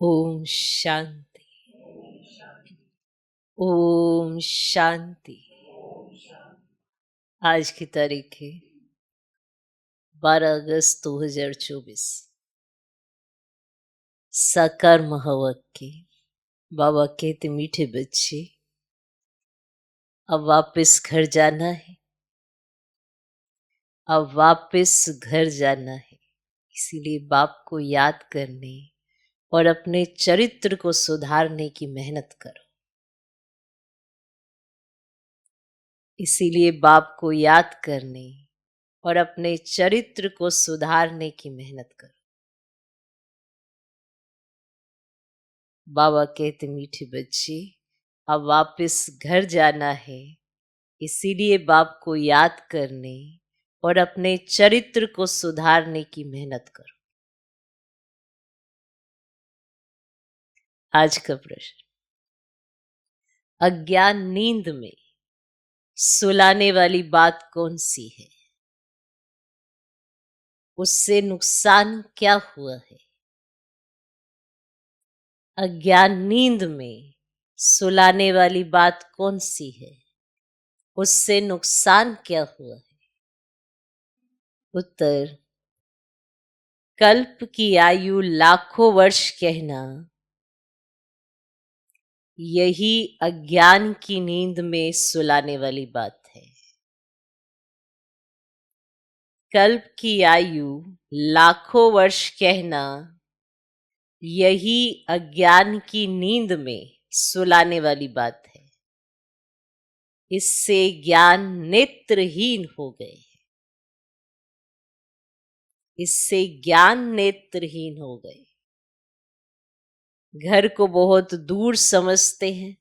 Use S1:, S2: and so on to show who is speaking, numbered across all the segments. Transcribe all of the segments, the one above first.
S1: ओम शांति। ओम शांति। आज की तारीख है 12 अगस्त 2024। साकार महावाक्य। बाबा कहते मीठे बच्चे, अब वापस घर जाना है, अब वापस घर जाना है। इसीलिए बाप को याद करने और अपने चरित्र को सुधारने की मेहनत करो। इसीलिए बाप को याद करने और अपने चरित्र को सुधारने की मेहनत करो। बाबा कहते मीठे बच्चे, अब वापस घर जाना है, इसीलिए बाप को याद करने और अपने चरित्र को सुधारने की मेहनत करो। आज का प्रश्न, अज्ञान नींद में सुलाने वाली बात कौन सी है? उससे नुकसान क्या हुआ है? अज्ञान नींद में सुलाने वाली बात कौन सी है? उससे नुकसान क्या हुआ है? उत्तर, कल्प की आयु लाखों वर्ष कहना, यही अज्ञान की नींद में सुलाने वाली बात है। कल्प की आयु लाखों वर्ष कहना, यही अज्ञान की नींद में सुलाने वाली बात है। इससे ज्ञान नेत्रहीन हो गए। इससे ज्ञान नेत्रहीन हो गए। घर को बहुत दूर समझते हैं।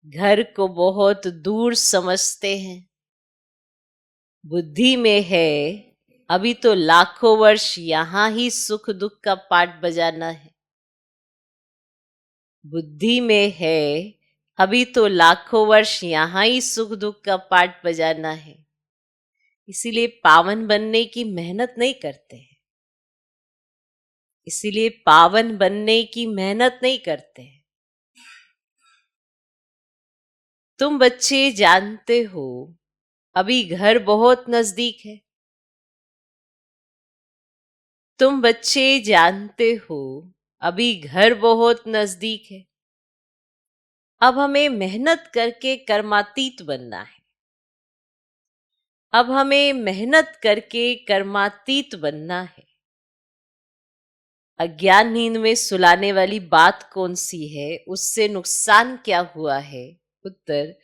S1: घर को बहुत दूर समझते हैं। बुद्धि में है अभी तो लाखों वर्ष यहां ही सुख दुख का पाठ बजाना है। बुद्धि में है अभी तो लाखों वर्ष यहां ही सुख दुख का पाठ बजाना है। इसीलिए पावन बनने की मेहनत नहीं करते हैं। इसीलिए पावन बनने की मेहनत नहीं करते हैं। तुम बच्चे जानते हो अभी घर बहुत नजदीक है। तुम बच्चे जानते हो अभी घर बहुत नजदीक है। अब हमें मेहनत करके कर्मातीत बनना है। अब हमें मेहनत करके कर्मातीत बनना है। अज्ञान नींद में सुलाने वाली बात कौन सी है? उससे नुकसान क्या हुआ है? उत्तर,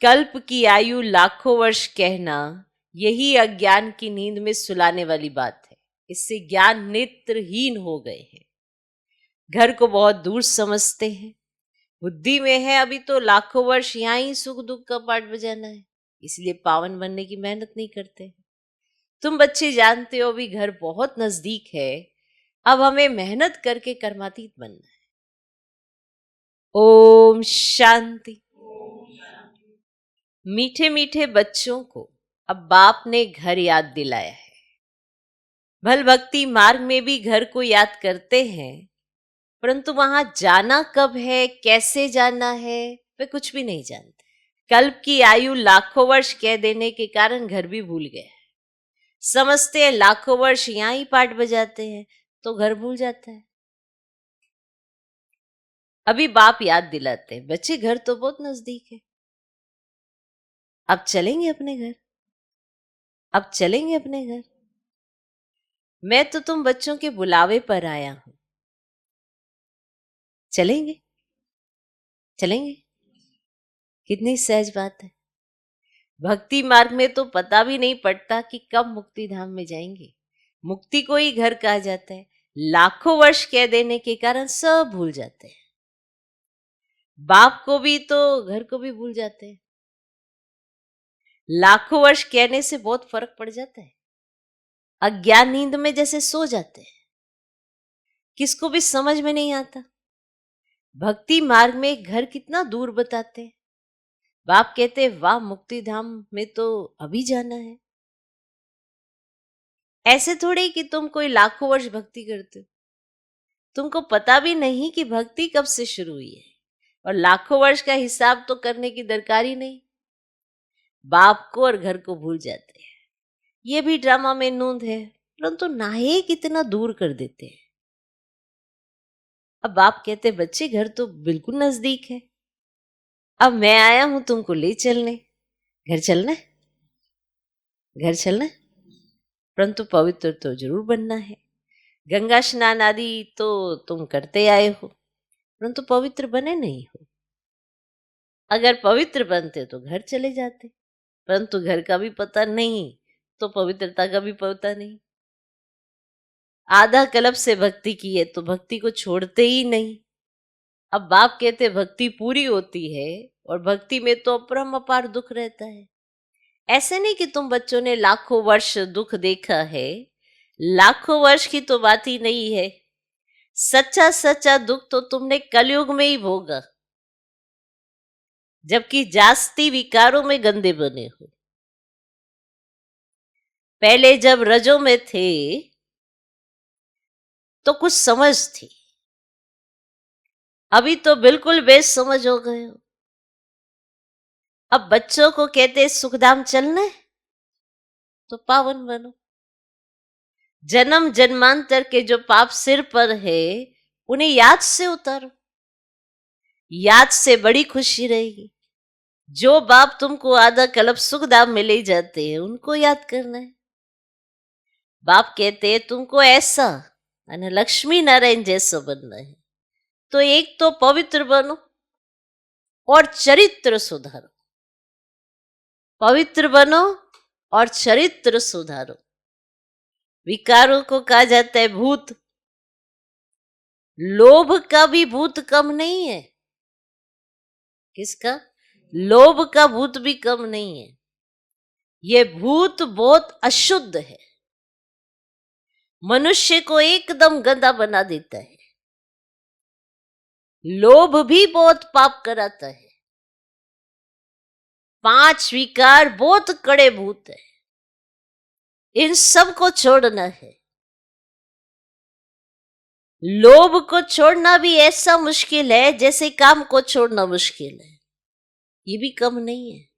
S1: कल्प की आयु लाखों वर्ष कहना, यही अज्ञान की नींद में सुलाने वाली बात है। इससे ज्ञान नेत्रहीन हो गए हैं। घर को बहुत दूर समझते हैं। बुद्धि में है अभी तो लाखों वर्ष यहाँ ही सुख दुख का पाठ बजाना है। इसलिए पावन बनने की मेहनत नहीं करते। तुम बच्चे जानते हो अभी घर बहुत नजदीक है। अब हमें मेहनत करके कर्मातीत बनना है। ओम शांति। मीठे मीठे बच्चों को अब बाप ने घर याद दिलाया है। भल भक्ति मार्ग में भी घर को याद करते हैं, परंतु वहां जाना कब है, कैसे जाना है, वे कुछ भी नहीं जानते। कल्प की आयु लाखों वर्ष कह देने के कारण घर भी भूल गए। समझते हैं लाखों वर्ष यहां ही पाठ बजाते हैं, तो घर भूल जाता है। अभी बाप याद दिलाते हैं, बच्चे घर तो बहुत नजदीक है। अब चलेंगे अपने घर। अब चलेंगे अपने घर। मैं तो तुम बच्चों के बुलावे पर आया हूं। चलेंगे। चलेंगे। कितनी सहज बात है। भक्ति मार्ग में तो पता भी नहीं पड़ता कि कब मुक्ति धाम में जाएंगे। मुक्ति को ही घर कहा जाता है। लाखों वर्ष कह देने के कारण सब भूल जाते हैं। बाप को भी तो घर को भी भूल जाते हैं। लाखों वर्ष कहने से बहुत फर्क पड़ जाता है। अज्ञान नींद में जैसे सो जाते हैं, किसको भी समझ में नहीं आता। भक्ति मार्ग में घर कितना दूर बताते हैं। बाप कहते हैं वाह, मुक्ति धाम में तो अभी जाना है। ऐसे थोड़े कि तुम कोई लाखों वर्ष भक्ति करते हो। तुमको पता भी नहीं कि भक्ति कब से शुरू हुई है, और लाखों वर्ष का हिसाब तो करने की दरकार ही नहीं। बाप को और घर को भूल जाते हैं। ये भी ड्रामा में नूंद है, परंतु नायक इतना दूर कर देते हैं। अब बाप कहते बच्चे घर तो बिल्कुल नजदीक है, अब मैं आया हूं तुमको ले चलने। घर चलना है, घर चलना है, परंतु पवित्र तो जरूर बनना है। गंगा स्नान आदि तो तुम करते आए हो, परंतु पवित्र बने नहीं हो। अगर पवित्र बनते तो घर चले जाते, परंतु घर का भी पता नहीं तो पवित्रता का भी पता नहीं। आधा कल्प से भक्ति की है तो भक्ति को छोड़ते ही नहीं। अब बाप कहते भक्ति पूरी होती है, और भक्ति में तो अपरम अपार दुख रहता है। ऐसे नहीं कि तुम बच्चों ने लाखों वर्ष दुख देखा है, लाखों वर्ष की तो बात ही नहीं है। सच्चा सच्चा दुख तो तुमने कलयुग में ही भोगा, जबकि जास्ती विकारों में गंदे बने हो। पहले जब रजों में थे तो कुछ समझ थी, अभी तो बिल्कुल बेसमझ हो गए हो। अब बच्चों को कहते सुखधाम चलना है तो पावन बनो। जन्म जन्मांतर के जो पाप सिर पर है उन्हें याद से उतारो, याद से बड़ी खुशी रहेगी। जो बाप तुमको आधा कल्प सुखधाम में ले जाते हैं उनको याद करना है। बाप कहते हैं तुमको ऐसा लक्ष्मी नारायण जैसा बनना है, तो एक तो पवित्र बनो और चरित्र सुधारो। पवित्र बनो और चरित्र सुधारो। विकारों को कहा जाता है भूत। लोभ का भी भूत कम नहीं है। किसका? लोभ का भूत भी कम नहीं है। ये भूत बहुत अशुद्ध है, मनुष्य को एकदम गंदा बना देता है। लोभ भी बहुत पाप कराता है। 5 विकार बहुत कड़े भूत है, इन सब को छोड़ना है। लोभ को छोड़ना भी ऐसा मुश्किल है जैसे काम को छोड़ना मुश्किल है, ये भी कम नहीं है।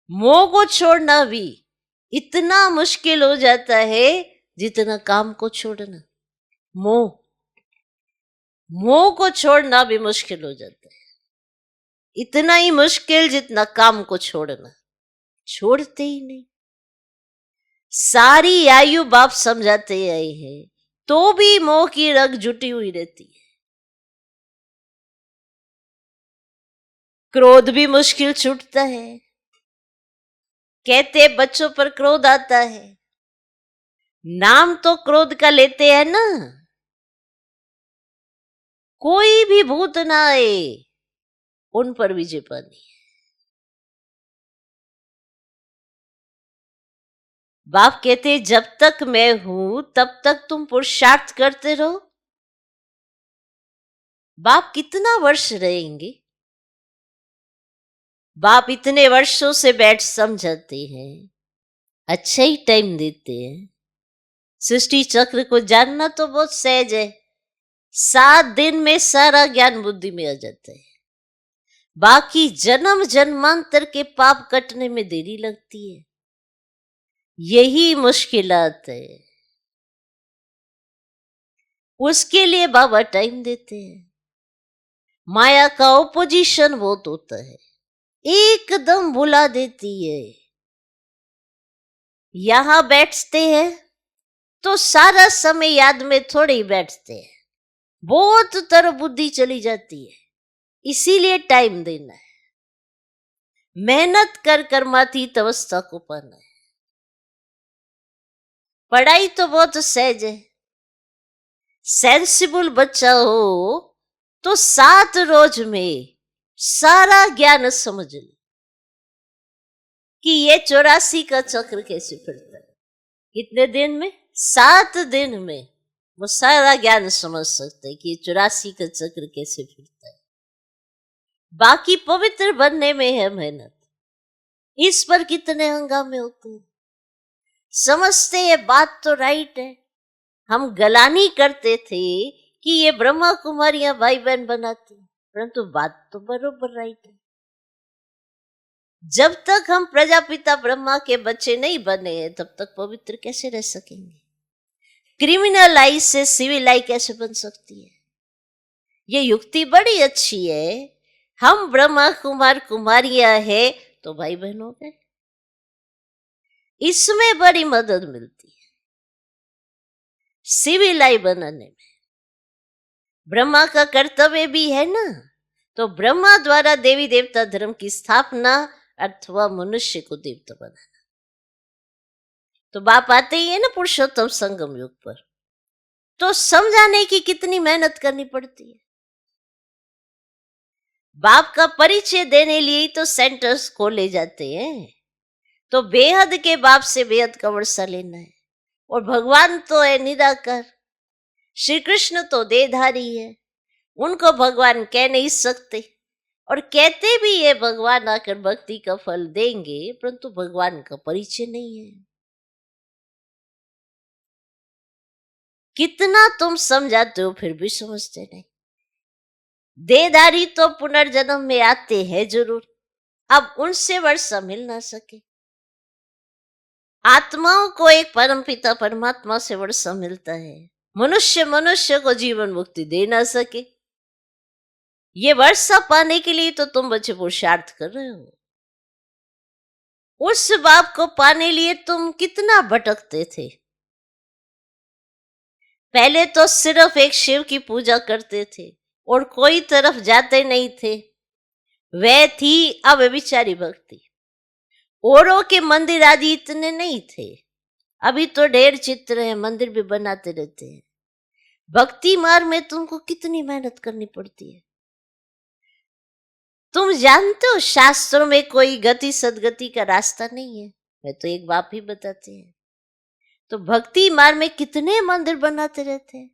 S1: मोह को छोड़ना भी इतना मुश्किल हो जाता है जितना काम को छोड़ना। मोह को छोड़ना भी मुश्किल हो जाता है, इतना ही मुश्किल जितना काम को छोड़ना। छोड़ते ही नहीं। सारी आयु बाप समझाते आए हैं, तो भी मोह की रग जुटी हुई रहती है। क्रोध भी मुश्किल छूटता है। कहते बच्चों पर क्रोध आता है, नाम तो क्रोध का लेते हैं ना। कोई भी भूत ना आए उन पर विजय पानी। बाप कहते जब तक मैं हूं तब तक तुम पुरुषार्थ करते रहो। बाप कितना वर्ष रहेंगे? बाप इतने वर्षों से बैठ समझाते हैं, अच्छा ही टाइम देते हैं। सृष्टि चक्र को जानना तो बहुत सहज है, 7 दिन में सारा ज्ञान बुद्धि में आ जाता है। बाकी जन्म जन्मांतर के पाप कटने में देरी लगती है, यही मुश्किलात है। उसके लिए बाबा टाइम देते हैं। माया का ओपोजिशन बहुत होता है, एकदम भुला देती है। यहां बैठते हैं तो सारा समय याद में थोड़े ही बैठते हैं, बहुत तरफ बुद्धि चली जाती है। इसीलिए टाइम देना है, मेहनत कर कर मातीत अवस्था को पाना है। पढ़ाई तो बहुत सहज है। सेंसिबल बच्चा हो तो 7 रोज में सारा ज्ञान समझ ले कि ये 84 का चक्र कैसे फिरता है। कितने दिन में? 7 दिन में वो सारा ज्ञान समझ सकते हैं कि ये 84 का चक्र कैसे फिरता है। बाकी पवित्र बनने में है मेहनत, इस पर कितने हंगामे होते हैं। समझते ये बात तो राइट है, हम गलानी करते थे कि ये ब्रह्मा कुमारियां भाई बहन बनाती, परंतु बात तो बरोबर राइट है। जब तक हम प्रजापिता ब्रह्मा के बच्चे नहीं बने तब तक पवित्र कैसे रह सकेंगे? क्रिमिनल आई से सिविल आई कैसे बन सकती है? ये युक्ति बड़ी अच्छी है। हम ब्रह्मा कुमार कुमारियां है तो भाई बहन हो गए, इसमें बड़ी मदद मिलती है सिविल आई बनाने में। ब्रह्मा का कर्तव्य भी है ना, तो ब्रह्मा द्वारा देवी देवता धर्म की स्थापना अथवा मनुष्य को देवता बनाना। तो बाप आते ही है ना पुरुषोत्तम संगम युग पर, तो समझाने की कितनी मेहनत करनी पड़ती है। बाप का परिचय देने लिए तो सेंटर्स खोले जाते हैं, तो बेहद के बाप से बेहद का वर्षा लेना है। और भगवान तो है निराकार, श्री कृष्ण तो देहधारी है, उनको भगवान कह नहीं सकते। और कहते भी ये भगवान आकर भक्ति का फल देंगे, परंतु भगवान का परिचय नहीं है। कितना तुम समझाते हो फिर भी समझते नहीं। देहधारी तो पुनर्जन्म में आते हैं जरूर, अब उनसे वर्षा मिल ना सके। आत्माओं को एक परमपिता परमात्मा से वर्षा मिलता है, मनुष्य को जीवन मुक्ति दे ना सके। ये वर्षा पाने के लिए तो तुम बच्चे पुरुषार्थ कर रहे हो। उस बाप को पाने लिए तुम कितना भटकते थे। पहले तो सिर्फ एक शिव की पूजा करते थे और कोई तरफ जाते नहीं थे, वह थी अव्यभिचारी भक्ति। औरों के मंदिर आदि इतने नहीं थे, अभी तो ढेर चित्र है, मंदिर भी बनाते रहते हैं। भक्ति मार्ग में तुमको कितनी मेहनत करनी पड़ती है। तुम जानते हो शास्त्रों में कोई गति सदगति का रास्ता नहीं है, मैं तो एक बाप ही बताते हैं। तो भक्ति मार्ग में कितने मंदिर बनाते रहते हैं।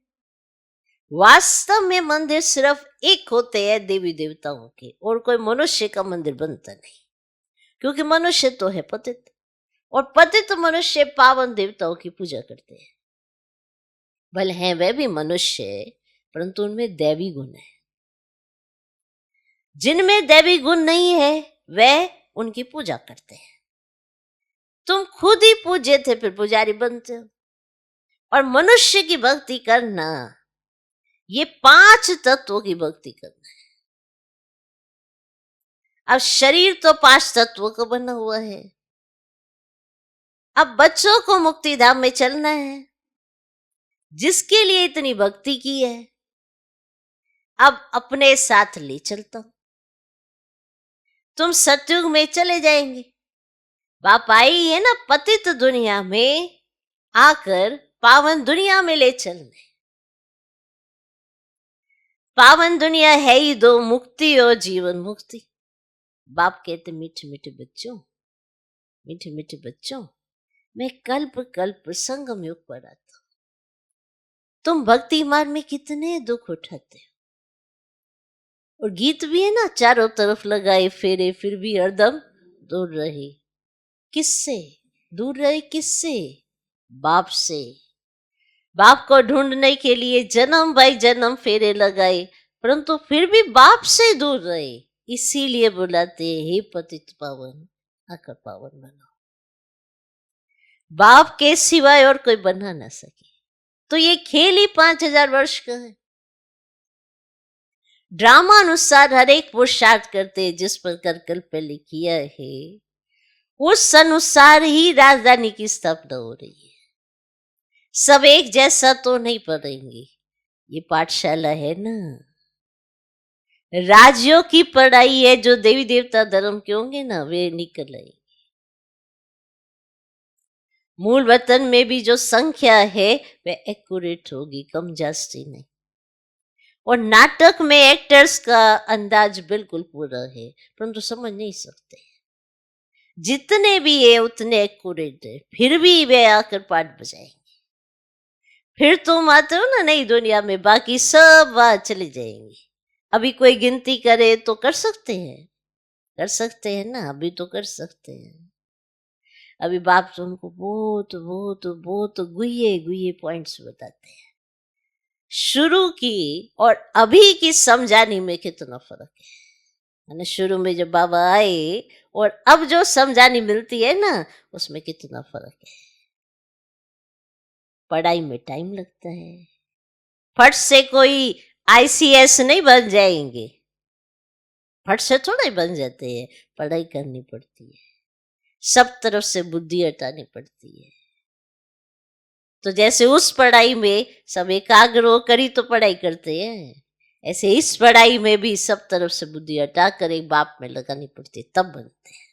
S1: वास्तव में मंदिर सिर्फ एक होते हैं देवी देवताओं के, और कोई मनुष्य का मंदिर बनता नहीं, क्योंकि मनुष्य तो है पतित, और पतित मनुष्य पावन देवताओं की पूजा करते हैं। भले हैं वे भी मनुष्य, परंतु उनमें दैवी गुण है। जिनमें दैवी गुण नहीं है वे उनकी पूजा करते हैं। तुम खुद ही पूज्य थे फिर पुजारी बनते हो। और मनुष्य की भक्ति करना, ये 5 तत्वों की भक्ति करना है। अब शरीर तो 5 तत्वों का बना हुआ है। अब बच्चों को मुक्ति धाम में चलना है, जिसके लिए इतनी भक्ति की है, अब अपने साथ ले चलता हूं। तुम सतयुग में चले जाएंगे। बाप आई है ना पतित दुनिया में आकर पावन दुनिया में ले चलने। पावन दुनिया है ही 2, मुक्ति और जीवन मुक्ति। बाप कहते मीठे मीठे बच्चों, मीठे मीठे बच्चों, मैं कल्प कल्प संगम युग पर आता हूं। तुम भक्ति मार्ग में कितने दुख उठाते हो। और गीत भी है ना, चारों तरफ लगाए फेरे फिर भी हरदम दूर रहे। किससे दूर रहे? किससे? बाप से। बाप को ढूंढने के लिए जन्म बाई जन्म फेरे लगाए, परंतु फिर भी बाप से दूर रहे। इसीलिए बुलाते हे पतित पावन आकर पावन बनो। बाप के सिवाय और कोई बना ना सके। तो ये खेल ही 5000 वर्ष का है। ड्रामा अनुसार हर एक पुरुषार्थ करते जिस प्रकार कल पहले किया है, उस अनुसार ही राजधानी की स्थापना हो रही है। सब एक जैसा तो नहीं पढ़ेंगे, ये पाठशाला है ना, राज्यों की पढ़ाई है। जो देवी देवता धर्म के होंगे ना वे निकल आएंगे। मूल वतन में भी जो संख्या है वह एक्यूरेट होगी, कम जास्ती नहीं। और नाटक में एक्टर्स का अंदाज बिल्कुल पूरा है, परंतु समझ नहीं सकते। जितने भी है उतने एक्यूरेट है, फिर भी वे आकर पाठ बजाएंगे। फिर तुम आते हो ना नई दुनिया में, बाकी सब वहां चले जाएंगे। अभी कोई गिनती करे तो कर सकते हैं, कर सकते हैं ना, अभी तो कर सकते हैं। अभी बाप तो उनको बहुत बहुत बहुत गुये गुये पॉइंट्स बताते हैं। शुरू की और अभी की समझाने में कितना फर्क है। शुरू में जब बाबा आए और अब जो समझानी मिलती है ना, उसमें कितना फर्क है। पढ़ाई में टाइम लगता है, फट से कोई आईसीएस नहीं बन जाएंगे, फट से थोड़ा ही बन जाते हैं। पढ़ाई करनी पड़ती है, सब तरफ से बुद्धि हटानी पड़ती है। तो जैसे उस पढ़ाई में सब एकाग्र होकर ही तो पढ़ाई करते हैं, ऐसे इस पढ़ाई में भी सब तरफ से बुद्धि हटा कर एक बाप में लगानी पड़ती है, तब बनते हैं।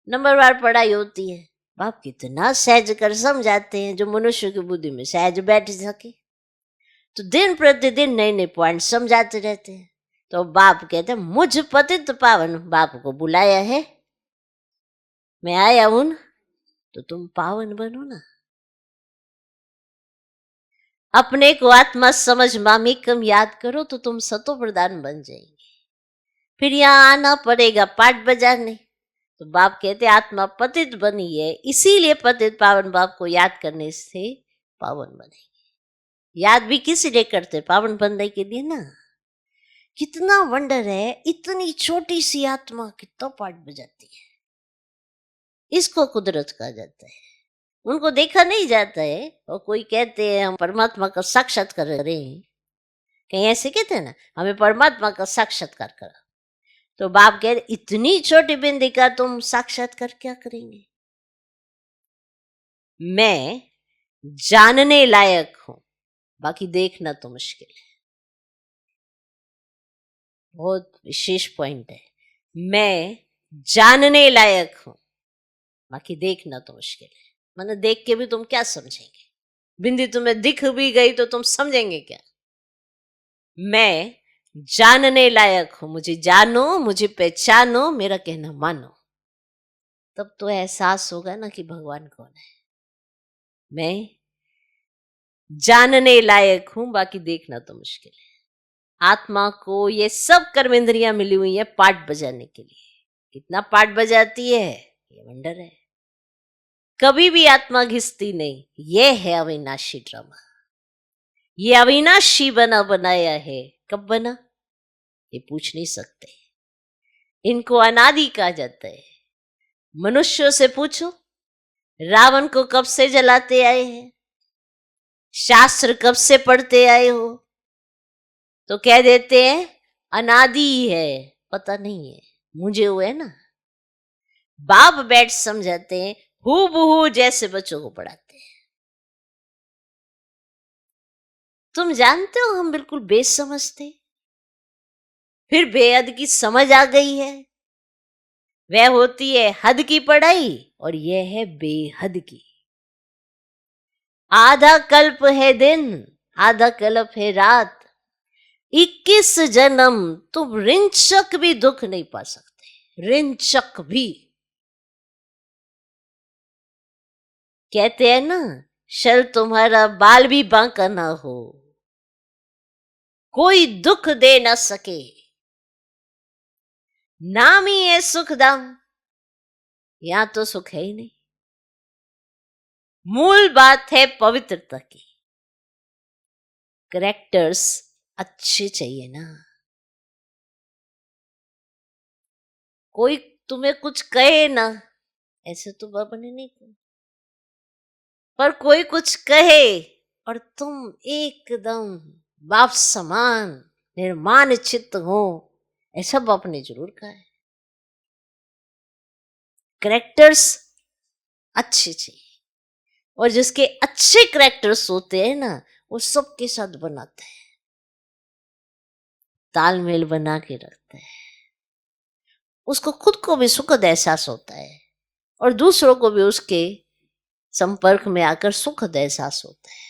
S1: नंबरवार पढ़ाई होती है, बाप कितना सहज कर समझाते हैं जो मनुष्य की बुद्धि में सहज बैठ सके। तो दिन प्रतिदिन नए नए पॉइंट समझाते रहते हैं। तो बाप कहते हैं मुझ पतित पावन, बाप को बुलाया है, मैं आया हूं, तो तुम पावन बनो ना। अपने को आत्मा समझ मामिकम याद करो तो तुम सतो प्रधान बन जाएंगे। फिर यहाँ आना पड़ेगा पाठ बजाने। तो बाप कहते आत्मा पतित बनी है, इसीलिए पतित पावन बाप को याद करने से पावन बनेंगे। याद भी किस लिए करते? पावन बनने के लिए ना। कितना वंडर है, इतनी छोटी सी आत्मा कितना पाठ बजाती है। इसको कुदरत कहा जाता है। उनको देखा नहीं जाता है। और कोई कहते हैं हम परमात्मा का साक्षात्कार कर रहे हैं, कहीं ऐसे कहते हैं ना, हमें परमात्मा का साक्षात्कार करा। तो बाप कह रहे इतनी छोटी बिंदी का तुम साक्षात्कार क्या करेंगे? मैं जानने लायक हूं, बाकी देखना तो मुश्किल है। बहुत विशेष पॉइंट है, मैं जानने लायक हूं, बाकी देखना तो मुश्किल है। मैंने देख के भी तुम क्या समझेंगे? बिंदी तुम्हें दिख भी गई तो तुम समझेंगे क्या? मैं जानने लायक हूं, मुझे जानो, मुझे पहचानो, मेरा कहना मानो। तब तो एहसास होगा ना कि भगवान कौन है। मैं जानने लायक हूं, बाकी देखना तो मुश्किल है। आत्मा को ये सब कर्म इंद्रियां मिली हुई है पाठ बजाने के लिए। कितना पाठ बजाती है ये वंडर है। कभी भी आत्मा घिसती नहीं। ये है अविनाशी ड्रामा। ये अविनाशी बना बनाया है। कब बना ये पूछ नहीं सकते। इनको अनादि कहा जाता है। मनुष्यों से पूछो, रावण को कब से जलाते आए हैं? शास्त्र कब से पढ़ते आए हो? तो कह देते हैं अनादि है, पता नहीं है, मुझे हुए ना। बाप बैठ समझाते हैं, हूबहू जैसे बच्चों को पढ़ाते हैं। तुम जानते हो हम बिल्कुल बेसमझ थे, फिर बेहद की समझ आ गई है। वह होती है हद की पढ़ाई और यह है बेहद की। आधा कल्प है दिन, आधा कल्प है रात। 21 जन्म तुम रिंचक भी दुख नहीं पा सकते, रिंचक भी। कहते हैं ना, शल तुम्हारा बाल भी बांका ना हो, कोई दुख दे ना सके। नाम ही है सुखधाम, यहां तो सुख है ही नहीं। मूल बात है पवित्रता की। करेक्टर्स अच्छे चाहिए ना। कोई तुम्हें कुछ कहे ना, ऐसे तो बाबा ने नहीं कहा, पर कोई कुछ कहे और तुम एकदम बाप समान निर्माण चित्त हो, ऐसा बाप ने जरूर कहा है। करेक्टर्स अच्छे चाहिए। और जिसके अच्छे करेक्टर्स होते हैं ना, वो सबके साथ बनाता है, तालमेल बना के रखता है। उसको खुद को भी सुखद एहसास होता है और दूसरों को भी उसके संपर्क में आकर सुखद एहसास होता है।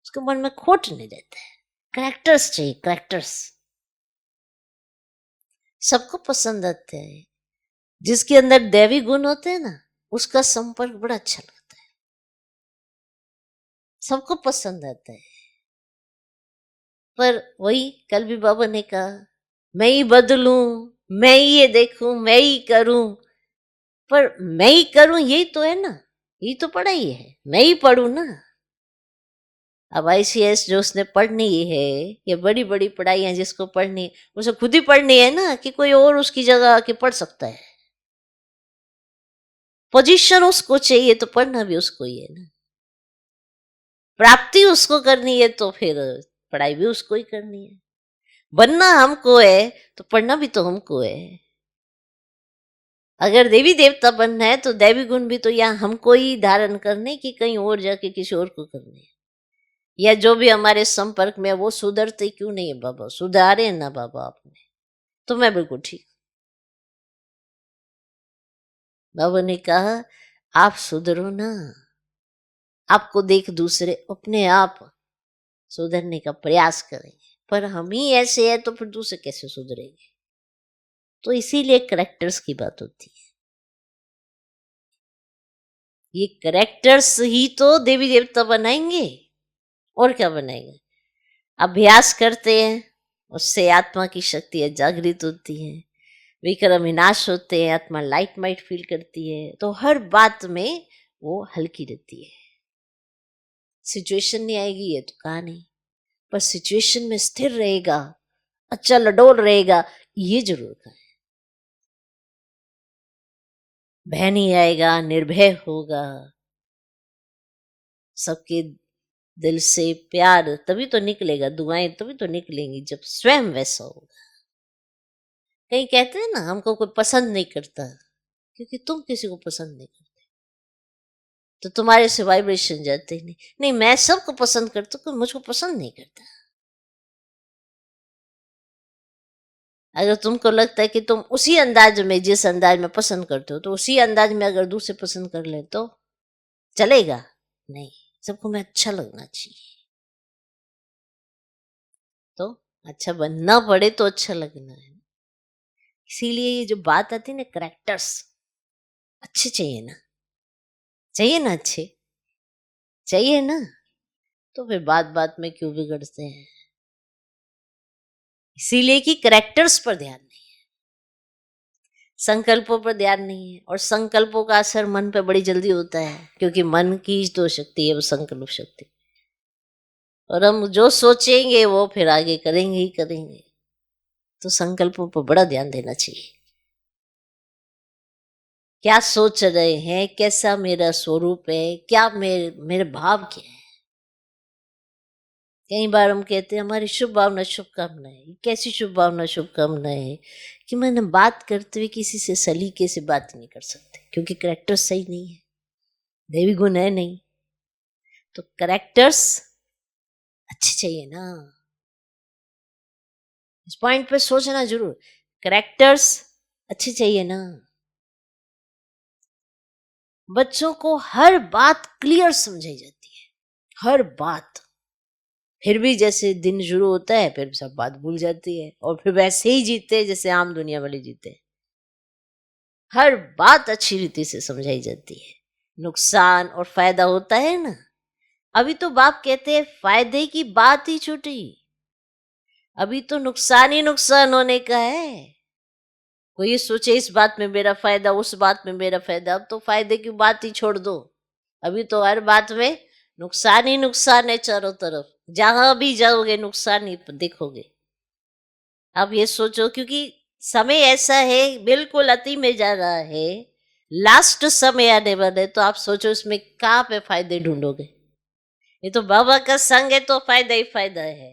S1: उसके मन में खोट नहीं रहता है। करेक्टर्स चाहिए, करेक्टर्स सबको पसंद आते हैं। जिसके अंदर दैवी गुण होते हैं ना, उसका संपर्क बड़ा अच्छा लगता है, सबको पसंद आता है। पर वही कल भी बाबा ने कहा, मैं ही बदलूं मैं ही ये देखूं, मैं ही करूं। पर मैं ही करूं यही तो है ना, यही तो पढ़ाई है, मैं ही पढ़ूं ना। अब आईसीएस जो उसने पढ़नी है, ये बड़ी बड़ी पढ़ाइयां जिसको पढ़नी है, उसे खुद ही पढ़नी है ना, कि कोई और उसकी जगह आके पढ़ सकता है? पोजीशन उसको चाहिए तो पढ़ना भी उसको ही है ना। प्राप्ति उसको करनी है तो फिर पढ़ाई भी उसको ही करनी है। बनना हमको है तो पढ़ना भी तो हमको है। अगर देवी देवता बनना है तो दैवी गुण भी तो यहाँ हमको ही धारण करने, कि कहीं और जाके किसी और को करने, या जो भी हमारे संपर्क में है वो सुधरते क्यों नहीं है बाबा? सुधारे ना बाबा आपने, तो मैं बिल्कुल ठीक। बाबा ने कहा आप सुधरो ना, आपको देख दूसरे अपने आप सुधरने का प्रयास करेंगे, पर हम ही ऐसे हैं तो फिर दूसरे कैसे सुधरेंगे? तो इसीलिए करेक्टर्स की बात होती है। ये करेक्टर्स ही तो देवी देवता बनाएंगे, और क्या बनाएंगे? अभ्यास करते हैं, उससे आत्मा की शक्तियां जागृत होती हैं, विक्रम विनाश होते हैं, आत्मा लाइट माइट फील करती है, तो हर बात में वो हल्की रहती है। सिचुएशन नहीं आएगी ये तो कहा नहीं, पर सिचुएशन में स्थिर रहेगा, अचल अडोल रहेगा, ये जरूर कहा है। भय नहीं आएगा, निर्भय होगा, सबके दिल से प्यार तभी तो निकलेगा, दुआएं तभी तो निकलेंगी जब स्वयं वैसा होगा। कहीं कहते हैं ना हमको कोई पसंद नहीं करता, क्योंकि तुम किसी को पसंद नहीं करते, तो तुम्हारे से वाइब्रेशन जाते ही नहीं। नहीं, मैं सबको पसंद करता हूँ, कोई मुझको पसंद नहीं करता। अगर तुमको लगता है कि तुम उसी अंदाज में, जिस अंदाज में पसंद करते हो, तो उसी अंदाज में अगर दूसरे पसंद कर ले तो चलेगा? नहीं, सबको मैं अच्छा लगना चाहिए। तो अच्छा बनना पड़े तो अच्छा लगना है। इसीलिए ये जो बात आती है ना, करेक्टर्स अच्छे चाहिए ना, चाहिए ना, अच्छे चाहिए ना, तो फिर बात बात में क्यों बिगड़ते हैं? इसीलिए कि करेक्टर्स पर ध्यान नहीं, संकल्पों पर ध्यान नहीं है, और संकल्पों का असर मन पे बड़ी जल्दी होता है, क्योंकि मन की जो शक्ति है वो संकल्प शक्ति, और हम जो सोचेंगे वो फिर आगे करेंगे ही करेंगे। तो संकल्पों पर बड़ा ध्यान देना चाहिए। क्या सोच रहे हैं, कैसा मेरा स्वरूप है, क्या मेरे भाव क्या है? कई बार हम कहते हैं हमारी शुभ भावना शुभकामनाएं, कैसी शुभ भावना शुभकामनाएं है कि मैंने बात करते हुए किसी से सलीके से बात नहीं कर सकते, क्योंकि करेक्टर सही नहीं है, देवी गुण है नहीं। तो करेक्टर्स अच्छे चाहिए ना, इस पॉइंट पे सोचना जरूर, करेक्टर्स अच्छे चाहिए ना। बच्चों को हर बात क्लियर समझाई जाती है, हर बात, फिर भी जैसे दिन शुरू होता है फिर सब बात भूल जाती है, और फिर वैसे ही जीते हैं जैसे आम दुनिया वाले जीते हैं। हर बात अच्छी रीति से समझाई जाती है, नुकसान और फायदा होता है ना। अभी तो बाप कहते हैं फायदे की बात ही छूटी, अभी तो नुकसान ही नुकसान होने का है। कोई ये सोचे इस बात में मेरा फायदा, उस बात में मेरा फायदा, अब तो फायदे की बात ही छोड़ दो, अभी तो हर बात में नुकसान ही नुकसान है, चारों तरफ जहां भी जाओगे नुकसान ही देखोगे। अब ये सोचो, क्योंकि समय ऐसा है, बिल्कुल अति में जा रहा है, लास्ट समय आने वाला है, तो आप सोचो इसमें कहाँ पे फायदे ढूंढोगे? ये तो बाबा का संग है तो फायदा ही फायदा है,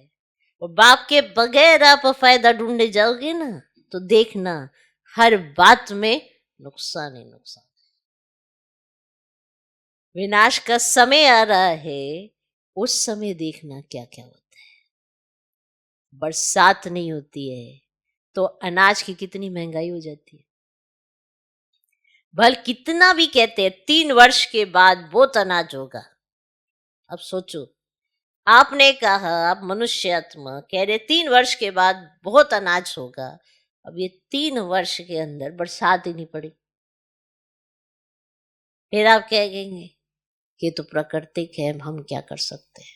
S1: और बाप के बगैर आप फायदा ढूंढने जाओगे ना, तो देखना हर बात में नुकसान ही नुकसान। विनाश का समय आ रहा है, उस समय देखना क्या क्या होता है। बरसात नहीं होती है तो अनाज की कितनी महंगाई हो जाती है। भल कितना भी कहते हैं 3 वर्ष के बाद बहुत अनाज होगा, अब सोचो, आपने कहा, आप मनुष्य आत्मा कह रहे 3 वर्ष के बाद बहुत अनाज होगा, अब ये 3 वर्ष के अंदर बरसात ही नहीं पड़ी, फिर आप क्या कहेंगे कि तो प्राकृतिक है, हम क्या कर सकते हैं?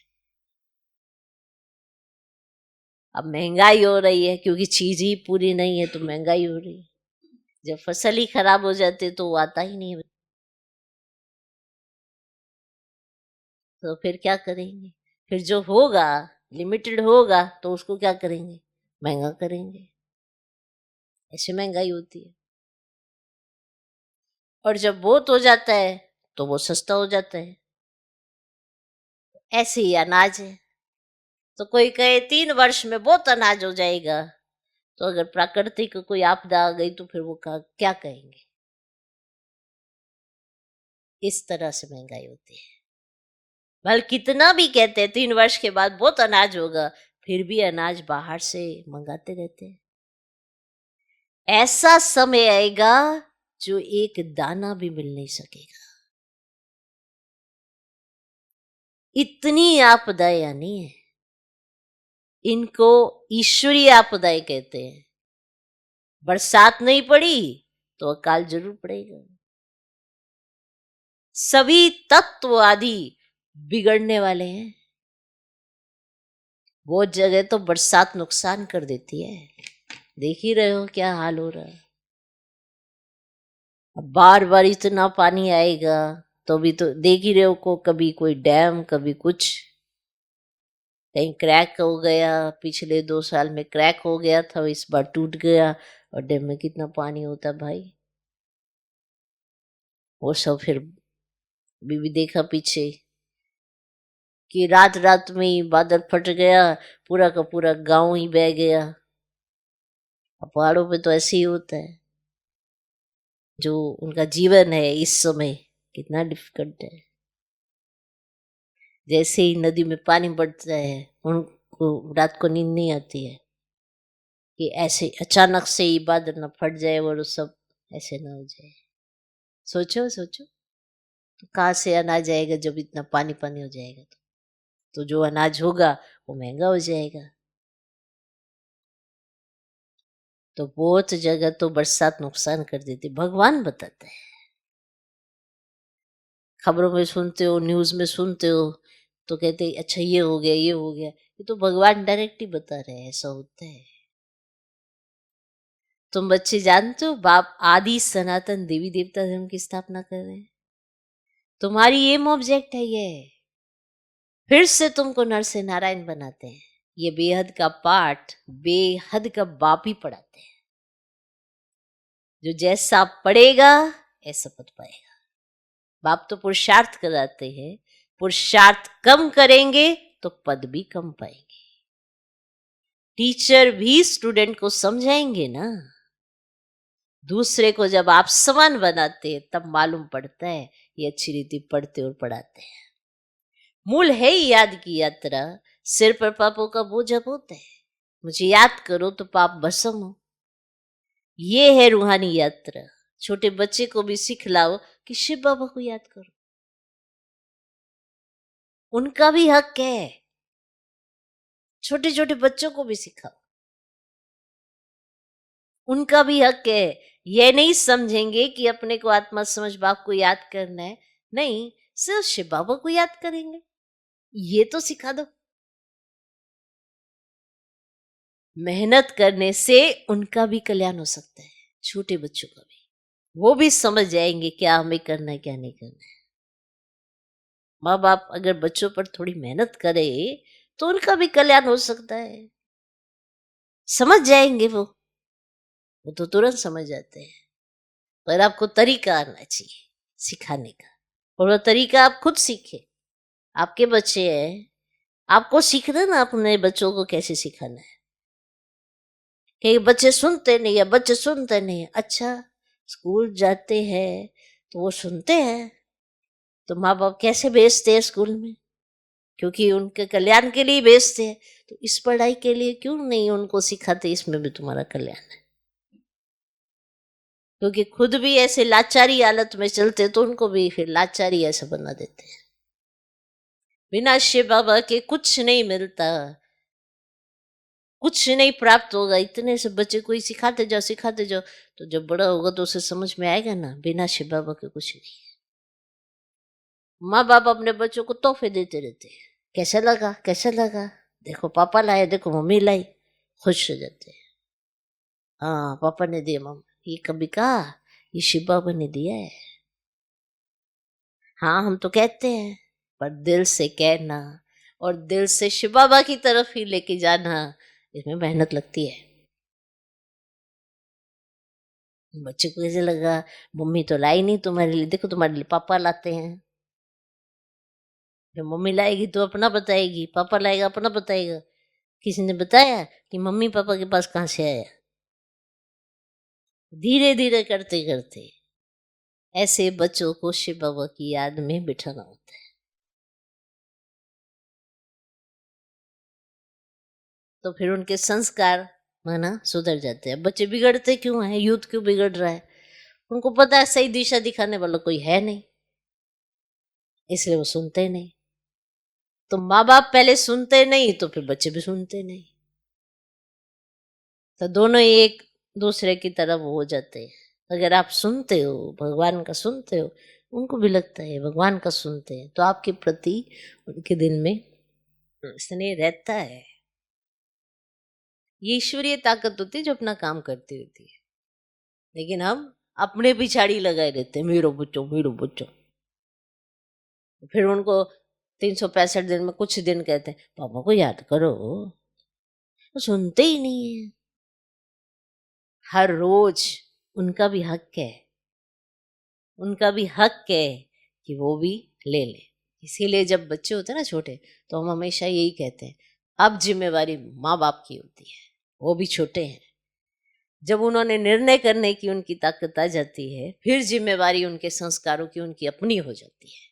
S1: अब महंगाई हो रही है क्योंकि चीज ही पूरी नहीं है तो महंगाई हो रही है। जब फसल ही खराब हो जाती है तो वो आता ही नहीं है, तो फिर क्या करेंगे? फिर जो होगा लिमिटेड होगा तो उसको क्या करेंगे? महंगा करेंगे। ऐसे महंगाई होती है। और जब बहुत हो जाता है तो वो सस्ता हो जाता है। ऐसे ही अनाज है। तो कोई कहे 3 वर्ष में बहुत अनाज हो जाएगा, तो अगर प्राकृतिक कोई आपदा आ गई तो फिर वो क्या कहेंगे? इस तरह से महंगाई होती है। भले कितना भी कहते हैं 3 वर्ष के बाद बहुत अनाज होगा, फिर भी अनाज बाहर से मंगाते रहते हैं। ऐसा समय आएगा जो एक दाना भी मिल नहीं सकेगा। इतनी आपदाएं आनी है। इनको ईश्वरीय आपदाएं कहते हैं। बरसात नहीं पड़ी तो अकाल जरूर पड़ेगा। सभी तत्व आदि बिगड़ने वाले हैं। वो जगह तो बरसात नुकसान कर देती है। देख ही रहे हो क्या हाल हो रहा है। अब बार बार इतना पानी आएगा तो भी तो देख ही रहे हो को, कभी कोई डैम कभी कुछ, कहीं क्रैक हो गया। पिछले 2 साल में क्रैक हो गया था, इस बार टूट गया। और डैम में कितना पानी होता भाई। वो सब फिर भी देखा पीछे कि रात रात में ही बादल फट गया, पूरा का पूरा गांव ही बह गया। पहाड़ों पे तो ऐसे ही होता है। जो उनका जीवन है इस समय कितना डिफिकल्ट है। जैसे ही नदी में पानी बढ़ता है उनको रात को नींद नहीं आती है कि ऐसे अचानक से ही बादल न फट जाए और सब ऐसे ना हो जाए। सोचो सोचो, तो कहाँ से अनाज आएगा जब इतना पानी पानी हो जाएगा? तो जो अनाज होगा वो महंगा हो जाएगा। तो बहुत जगह तो बरसात नुकसान कर देती, भगवान बताते हैं। खबरों में सुनते हो, न्यूज में सुनते हो, तो कहते हैं अच्छा ये हो गया ये हो गया। ये तो भगवान डायरेक्ट ही बता रहे हैं ऐसा होता है। तुम बच्चे जानते हो बाप आदि सनातन देवी देवता धर्म की स्थापना कर रहे हैं। तुम्हारी एम ऑब्जेक्ट है ये। फिर से तुमको नर से नारायण बनाते हैं। ये बेहद का पाठ बेहद का बाप ही पढ़ाते हैं। जो जैसा पढ़ेगा ऐसा पढ़ पाएगा। बाप तो पुरुषार्थ कराते हैं। पुरुषार्थ कम करेंगे तो पद भी कम पाएंगे। टीचर भी स्टूडेंट को समझाएंगे ना। दूसरे को जब आप समान बनाते हैं तब मालूम पड़ता है ये अच्छी रीति पढ़ते और पढ़ाते हैं। मूल है ही याद की यात्रा। सिर पर पापों का बोझ अब होता है, मुझे याद करो तो पाप भस्म हो। ये है रूहानी यात्रा। छोटे बच्चे को भी सिखलाओ कि शिव बाबा को याद करो। उनका भी हक है। छोटे छोटे बच्चों को भी सिखाओ, उनका भी हक है। ये नहीं समझेंगे कि अपने को आत्मा समझ बाप को याद करना है, नहीं सिर्फ शिव बाबा को याद करेंगे, ये तो सिखा दो। मेहनत करने से उनका भी कल्याण हो सकता है, छोटे बच्चों का भी। वो भी समझ जाएंगे क्या हमें करना है क्या नहीं करना है। माँ बाप अगर बच्चों पर थोड़ी मेहनत करे तो उनका भी कल्याण हो सकता है। समझ जाएंगे वो तो तुरंत समझ जाते हैं। पर आपको तरीका आना चाहिए सिखाने का, और वो तरीका आप खुद सीखे। आपके बच्चे हैं, आपको सीखना ना अपने बच्चों को कैसे सिखाना है। कि बच्चे सुनते नहीं है, बच्चे सुनते नहीं है। अच्छा, स्कूल जाते हैं तो वो सुनते हैं, तो माँ बाप कैसे भेजते हैं स्कूल में? क्योंकि उनके कल्याण के लिए भेजते हैं। तो इस पढ़ाई के लिए क्यों नहीं उनको सिखाते इसमें भी तुम्हारा कल्याण है? क्योंकि खुद भी ऐसे लाचारी हालत में चलते तो उनको भी फिर लाचारी ऐसा बना देते हैं। बिना शिव बाबा के कुछ नहीं मिलता, कुछ नहीं प्राप्त होगा। इतने से बच्चे को ही सिखाते जाओ, तो जब बड़ा होगा तो उसे समझ में आएगा ना बिना शिव बाबा के कुछ नहीं। माँ बाप अपने बच्चों को तोहफे देते रहते हैं। कैसा लगा कैसा लगा, देखो पापा लाए, देखो मम्मी लाई। खुश हो जाते हैं। हाँ पापा ने दिया मम्मा, ये कभी कहा ये शिव बाबा ने दिया है। हाँ हम तो कहते हैं, पर दिल से कहना और दिल से शिव बाबा की तरफ ही लेके जाना, इसमें मेहनत लगती है। बच्चे को कैसे लगा, मम्मी तो लाई नहीं तुम्हारे लिए, देखो तुम्हारे लिए पापा लाते हैं। जब मम्मी लाएगी तो अपना बताएगी, पापा लाएगा अपना बताएगा। किसी ने बताया कि मम्मी पापा के पास कहाँ से आया। धीरे धीरे करते करते ऐसे बच्चों को शिव बाबा की याद में बिठाना होता है। तो फिर उनके संस्कार माना सुधर जाते हैं। बच्चे बिगड़ते क्यों हैं, यूथ क्यों बिगड़ रहा है? उनको पता है सही दिशा दिखाने वाला कोई है नहीं, इसलिए वो सुनते नहीं। तो माँ बाप पहले सुनते नहीं तो फिर बच्चे भी सुनते नहीं, तो दोनों ही एक दूसरे की तरफ हो जाते हैं। अगर आप सुनते हो, भगवान का सुनते हो, उनको भी लगता है भगवान का सुनते हैं, तो आपके प्रति उनके दिल में स्नेह रहता है। ये ईश्वरीय ताकत होती है जो अपना काम करती रहती है। लेकिन हम अपने पिछाड़ी लगाए रहते हैं, मेरो बच्चों मेरो बच्चों। फिर उनको 365 दिन में कुछ दिन कहते हैं पापा को याद करो, वो सुनते ही नहीं है। हर रोज उनका भी हक है, उनका भी हक है कि वो भी ले ले। इसीलिए जब बच्चे होते हैं ना छोटे, तो हम हमेशा यही कहते हैं अब जिम्मेवारी माँ बाप की होती है, वो भी छोटे हैं। जब उन्होंने निर्णय करने की उनकी ताकत आ जाती है, फिर जिम्मेवारी उनके संस्कारों की उनकी अपनी हो जाती है।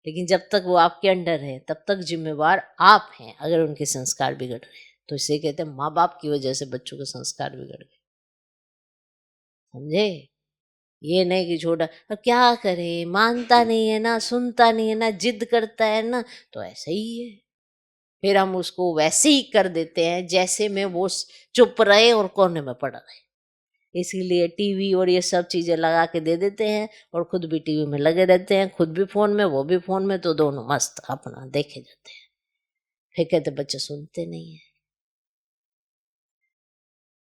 S1: लेकिन जब तक वो आपके अंडर है तब तक जिम्मेवार आप हैं। अगर उनके संस्कार बिगड़ रहे हैं तो इसे कहते हैं माँ बाप की वजह से बच्चों के संस्कार बिगड़ गए। समझे? ये नहीं कि छोटा अब क्या करे, मानता नहीं है ना, सुनता नहीं है ना, जिद करता है ना, तो ऐसा ही है। फिर हम उसको वैसे ही कर देते हैं जैसे में वो चुप रहे और कोने में पड़ा रहे। इसीलिए टीवी और ये सब चीजें लगा के दे देते हैं, और खुद भी टीवी में लगे रहते हैं, खुद भी फोन में वो भी फोन में, तो दोनों मस्त अपना देखे जाते हैं। फिर कहते बच्चे सुनते नहीं है।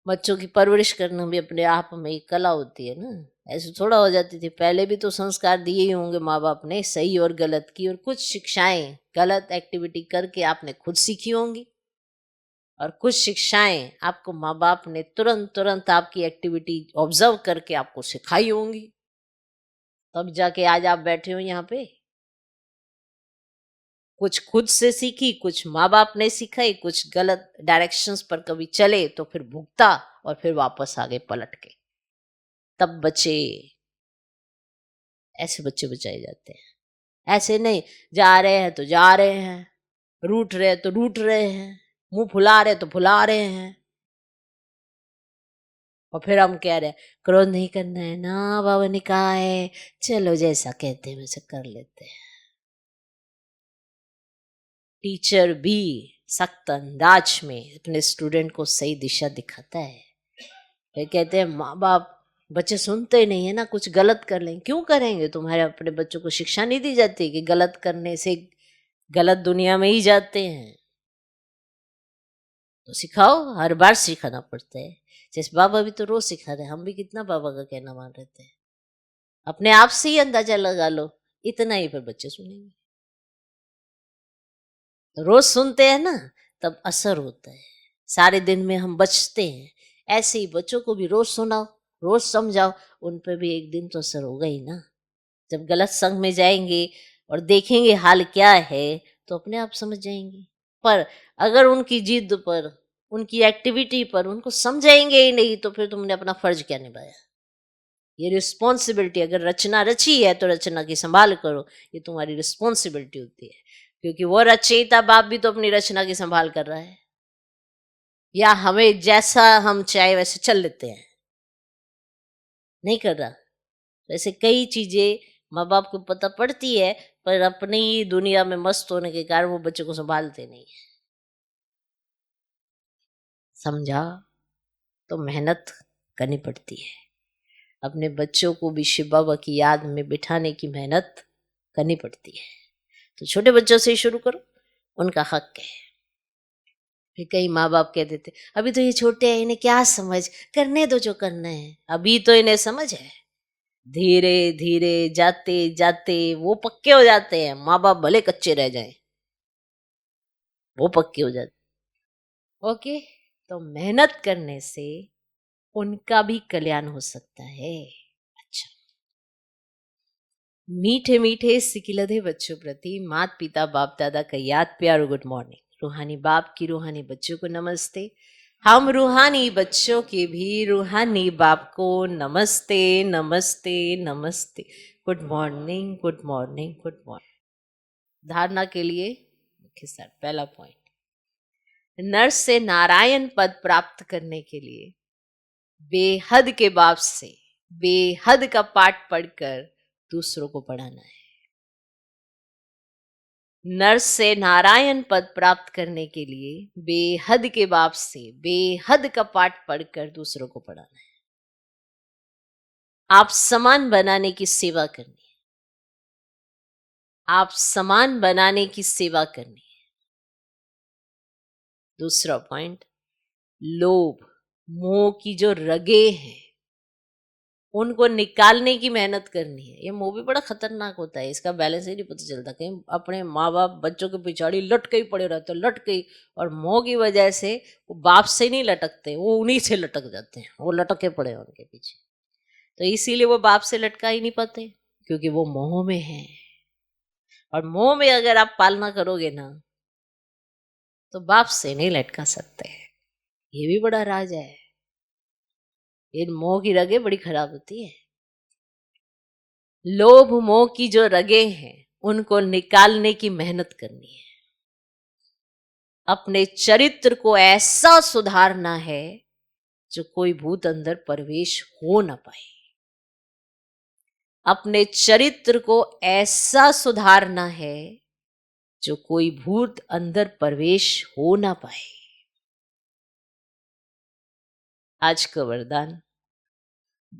S1: बच्चों की परवरिश करना भी अपने आप में एक कला होती है ना। ऐसे थोड़ा हो जाती थी, पहले भी तो संस्कार दिए ही होंगे माँ बाप ने, सही और गलत की, और कुछ शिक्षाएं गलत एक्टिविटी करके आपने खुद सीखी होंगी, और कुछ शिक्षाएं आपको माँ बाप ने तुरंत तुरंत आपकी एक्टिविटी ऑब्जर्व करके आपको सिखाई होंगी, तब जाके आज आप बैठे हो यहाँ पे। कुछ खुद से सीखी, कुछ माँ बाप ने सिखाई, कुछ गलत डायरेक्शंस पर कभी चले तो फिर भुगता, और फिर वापस आगे पलट के, तब बचे। ऐसे बच्चे बचाए जाते हैं। ऐसे नहीं जा रहे हैं तो जा रहे हैं, रूठ रहे तो रूठ रहे हैं, मुंह फुला रहे तो फुला रहे हैं, और फिर हम कह रहे हैं क्रोध नहीं करना है ना, बाबा ने कहा है, चलो जैसा कहते हैं वैसे कर लेते हैं। टीचर भी सख्त अंदाज में अपने स्टूडेंट को सही दिशा दिखाता है। फिर कहते हैं माँ बाप, बच्चे सुनते नहीं है ना, कुछ गलत कर लेंगे, क्यों करेंगे? तुम्हारे अपने बच्चों को शिक्षा नहीं दी जाती कि गलत करने से गलत दुनिया में ही जाते हैं? तो सिखाओ, हर बार सिखाना पड़ता है। जैसे बाबा भी तो रोज सिखा रहे हैं, हम भी कितना बाबा का कहना मान रहे थे। अपने आप से ही अंदाजा लगा लो, इतना ही पर बच्चे सुनेंगे। तो रोज सुनते हैं ना, तब असर होता है, सारे दिन में हम बचते हैं। ऐसे ही बच्चों को भी रोज सुनाओ, रोज समझाओ, उन पर भी एक दिन तो असर होगा ही ना। जब गलत संग में जाएंगे और देखेंगे हाल क्या है, तो अपने आप समझ जाएंगे। पर अगर उनकी जिद पर, उनकी एक्टिविटी पर उनको समझाएंगे ही नहीं, तो फिर तुमने अपना फर्ज क्या निभाया? ये रिस्पॉन्सिबिलिटी, अगर रचना रची है तो रचना की संभाल करो, ये तुम्हारी रिस्पॉन्सिबिलिटी होती है। क्योंकि वो रचयिता बाप भी तो अपनी रचना की संभाल कर रहा है, या हमें जैसा हम चाहे वैसे चल लेते हैं? नहीं कर रहा। वैसे कई चीजें माँ बाप को पता पड़ती है, पर अपनी ही दुनिया में मस्त होने के कारण वो बच्चों को संभालते नहीं है। समझा? तो मेहनत करनी पड़ती है। अपने बच्चों को भी शिव बाबा की याद में बिठाने की मेहनत करनी पड़ती है। तो छोटे बच्चों से ही शुरू करो, उनका हक है। फिर कई माँ बाप कह देते अभी तो ये छोटे हैं, इन्हें क्या समझ, करने दो जो करना है। अभी तो इन्हें समझ है, धीरे धीरे जाते जाते वो पक्के हो जाते हैं। माँ बाप भले कच्चे रह जाएं, वो पक्के हो जाते। ओके, तो मेहनत करने से उनका भी कल्याण हो सकता है। अच्छा, मीठे मीठे सिकिलधे बच्चों प्रति माता पिता बाप दादा का याद प्यार, गुड मॉर्निंग। रूहानी बाप की रूहानी बच्चों को नमस्ते। हम रूहानी बच्चों के भी रूहानी बाप को नमस्ते नमस्ते नमस्ते। Good morning good morning good morning. धारणा के लिए मुख्य सार, पहला पॉइंट, नर से नारायण पद प्राप्त करने के लिए बेहद के बाप से बेहद का पाठ पढ़कर दूसरों को पढ़ाना है। नर से नारायण पद प्राप्त करने के लिए बेहद के बाप से बेहद का पाठ पढ़कर दूसरों को पढ़ाना है। आप समान बनाने की सेवा करनी है। आप समान बनाने की सेवा करनी है। दूसरा पॉइंट, लोभ मोह की जो रगे हैं उनको निकालने की मेहनत करनी है। ये मोह भी बड़ा खतरनाक होता है, इसका बैलेंस ही नहीं पता चलता। कहीं अपने माँ बाप बच्चों के पिछाड़ी लटके ही पड़े रहते, लटके ही, और मोह की वजह से वो बाप से नहीं लटकते, वो उन्हीं से लटक जाते हैं, वो लटके पड़े हैं उनके पीछे। तो इसीलिए वो बाप से लटका ही नहीं पाते, क्योंकि वो मोह में है। और मोह में अगर आप पालना करोगे ना तो बाप से नहीं लटका सकते। ये भी बड़ा राज है। इन मोह की रगे बड़ी खराब होती है। लोभ मोह की जो रगे हैं उनको निकालने की मेहनत करनी है। अपने चरित्र को ऐसा सुधारना है जो कोई भूत अंदर प्रवेश हो ना पाए। अपने चरित्र को ऐसा सुधारना है जो कोई भूत अंदर प्रवेश हो ना पाए। आज का वरदान,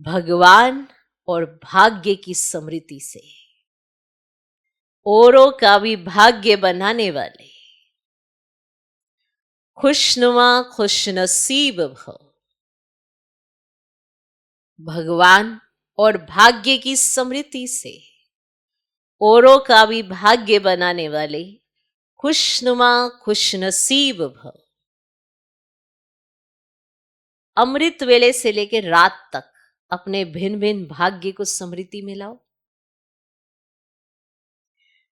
S1: भगवान और भाग्य की समृद्धि से औरों का भी भाग्य बनाने वाले खुशनुमा खुशनसीब भव। भगवान और भाग्य की समृद्धि से औरों का भी भाग्य बनाने वाले खुशनुमा खुशनसीब भव। अमृत वेले से लेकर रात तक अपने भिन्न भिन्न भाग्य को समृद्धि में लाओ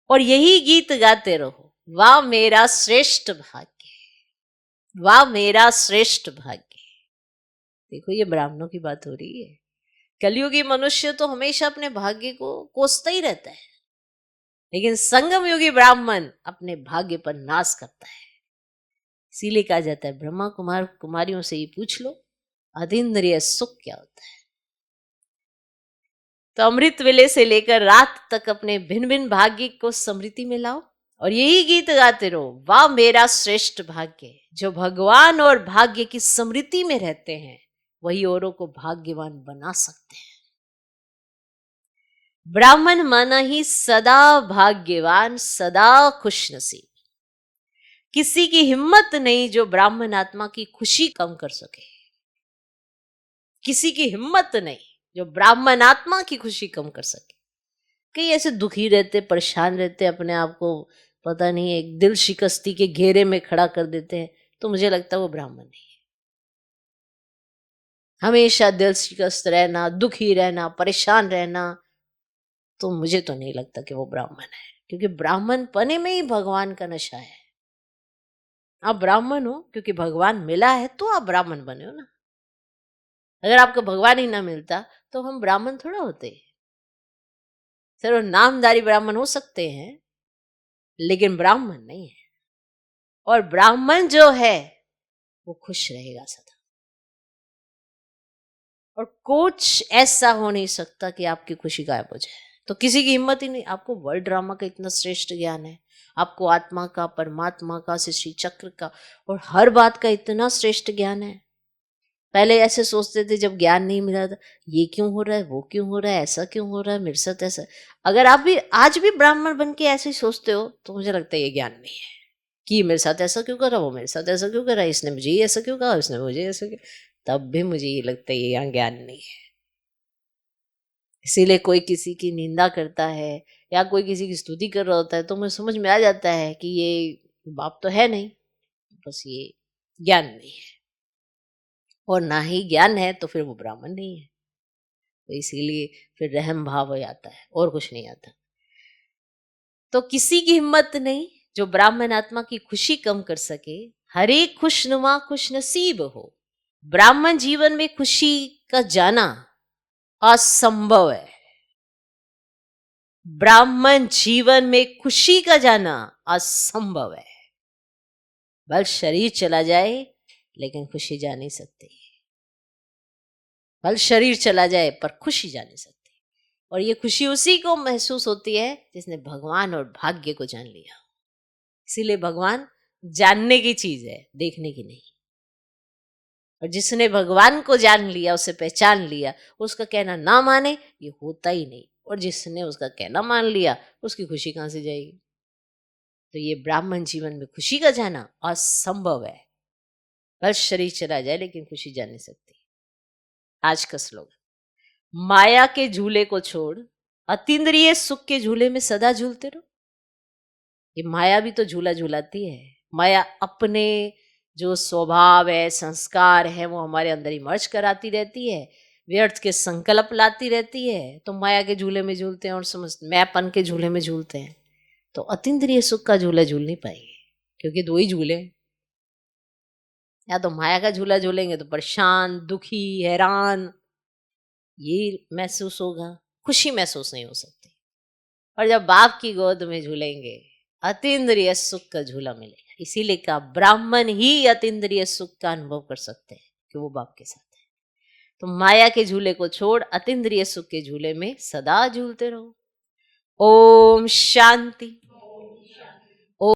S1: और यही गीत गाते रहो, वाह मेरा श्रेष्ठ भाग्य, वाह मेरा श्रेष्ठ भाग्य। देखो, ये ब्राह्मणों की बात हो रही है। कलयुगी मनुष्य तो हमेशा अपने भाग्य को कोसता ही रहता है, लेकिन संगम युगी ब्राह्मण अपने भाग्य पर नाश करता है। इसीलिए कहा जाता है, ब्रह्मा कुमार कुमारियों से ही पूछ लो अतीन्द्रिय सुख क्या होता है। तो अमृत वेले से लेकर रात तक अपने भिन्न भिन्न भाग्य को समृद्धि में लाओ और यही गीत गाते रहो, वाह मेरा श्रेष्ठ भाग्य। जो भगवान और भाग्य की समृद्धि में रहते हैं वही औरों को भाग्यवान बना सकते हैं। ब्राह्मण माना ही सदा भाग्यवान, सदा खुशनसीब। किसी की हिम्मत नहीं जो ब्राह्मण आत्मा की खुशी कम कर सके। किसी की हिम्मत नहीं जो ब्राह्मण आत्मा की खुशी कम कर सके। कई ऐसे दुखी रहते, परेशान रहते, अपने आप को पता नहीं एक दिल शिकस्ती के घेरे में खड़ा कर देते हैं, तो मुझे लगता है वो ब्राह्मण नहीं है। हमेशा दिल शिकस्त रहना, दुखी रहना, परेशान रहना, तो मुझे तो नहीं लगता कि वो ब्राह्मण है, क्योंकि ब्राह्मण पने में ही भगवान का नशा है। आप ब्राह्मण हो क्योंकि भगवान मिला है तो आप ब्राह्मण बने हो ना। अगर आपको भगवान ही ना मिलता तो हम ब्राह्मण थोड़ा होते। सिर्फ नामधारी ब्राह्मण हो सकते हैं लेकिन ब्राह्मण नहीं है। और ब्राह्मण जो है वो खुश रहेगा सदा। और कुछ ऐसा हो नहीं सकता कि आपकी खुशी गायब हो जाए। तो किसी की हिम्मत ही नहीं। आपको वर्ल्ड ड्रामा का इतना श्रेष्ठ ज्ञान है, आपको आत्मा का, परमात्मा का, सृष्टि चक्र का और हर बात का इतना श्रेष्ठ ज्ञान है। पहले ऐसे सोचते थे जब ज्ञान नहीं मिला था, ये क्यों हो रहा है, वो क्यों हो रहा है, ऐसा क्यों हो रहा है, मेरे साथ ऐसा। अगर आप भी आज भी ब्राह्मण बन के ऐसे ही सोचते हो तो मुझे लगता है ये ज्ञान नहीं है। कि मेरे साथ ऐसा क्यों करा, वो मेरे साथ ऐसा क्यों करा, इसने मुझे ये ऐसा क्यों कहा, उसने मुझे ऐसा क्यों, तब भी मुझे ये लगता है ये यहाँ ज्ञान नहीं है। इसीलिए कोई किसी की निंदा करता है या कोई किसी की स्तुति कर रहा होता है तो मुझे समझ में आ जाता है कि ये बाप तो है नहीं, बस ये ज्ञान नहीं है। और ना ही ज्ञान है तो फिर वो ब्राह्मण नहीं है। तो इसीलिए फिर रहम भाव हो आता है और कुछ नहीं आता। तो किसी की हिम्मत नहीं जो ब्राह्मण आत्मा की खुशी कम कर सके। हर एक खुशनुमा खुश नसीब हो। ब्राह्मण जीवन में खुशी का जाना असंभव है। ब्राह्मण जीवन में खुशी का जाना असंभव है। बल शरीर चला जाए लेकिन खुशी जा नहीं सकती। बल शरीर चला जाए पर खुशी जा नहीं सकती। और ये खुशी उसी को महसूस होती है जिसने भगवान और भाग्य को जान लिया। इसीलिए भगवान जानने की चीज है, देखने की नहीं। और जिसने भगवान को जान लिया, उसे पहचान लिया, उसका कहना ना माने ये होता ही नहीं। और जिसने उसका कहना मान लिया उसकी खुशी कहां से जाएगी। तो ये ब्राह्मण जीवन में खुशी का जाना असंभव है। बस शरीर चला जाए लेकिन खुशी जा नहीं सकती। आज का श्लोक, माया के झूले को छोड़ अतीन्द्रिय सुख के झूले में सदा झूलते रहो। ये माया भी तो झूला झूलाती है। माया अपने जो स्वभाव है, संस्कार है, वो हमारे अंदर इमर्ज कराती रहती है, व्यर्थ के संकल्प लाती रहती है। तो माया के झूले में झूलते हैं और समझ मैंपन के झूले में झूलते हैं। तो अतीन्द्रिय सुख का झूला झूल नहीं पाएंगे, क्योंकि दो ही झूले। या तो माया का झूला झूलेंगे तो परेशान, दुखी, हैरान ये महसूस होगा, खुशी महसूस नहीं हो सकती। और जब बाप की गोद में झूलेंगे अतीन्द्रिय सुख का झूला मिलेगा। इसीलिए कहा ब्राह्मण ही अतीन्द्रिय सुख का अनुभव कर सकते हैं कि वो बाप के साथ है। तो माया के झूले को छोड़ अतीन्द्रिय सुख के झूले में सदा झूलते रहो। ओम शांति।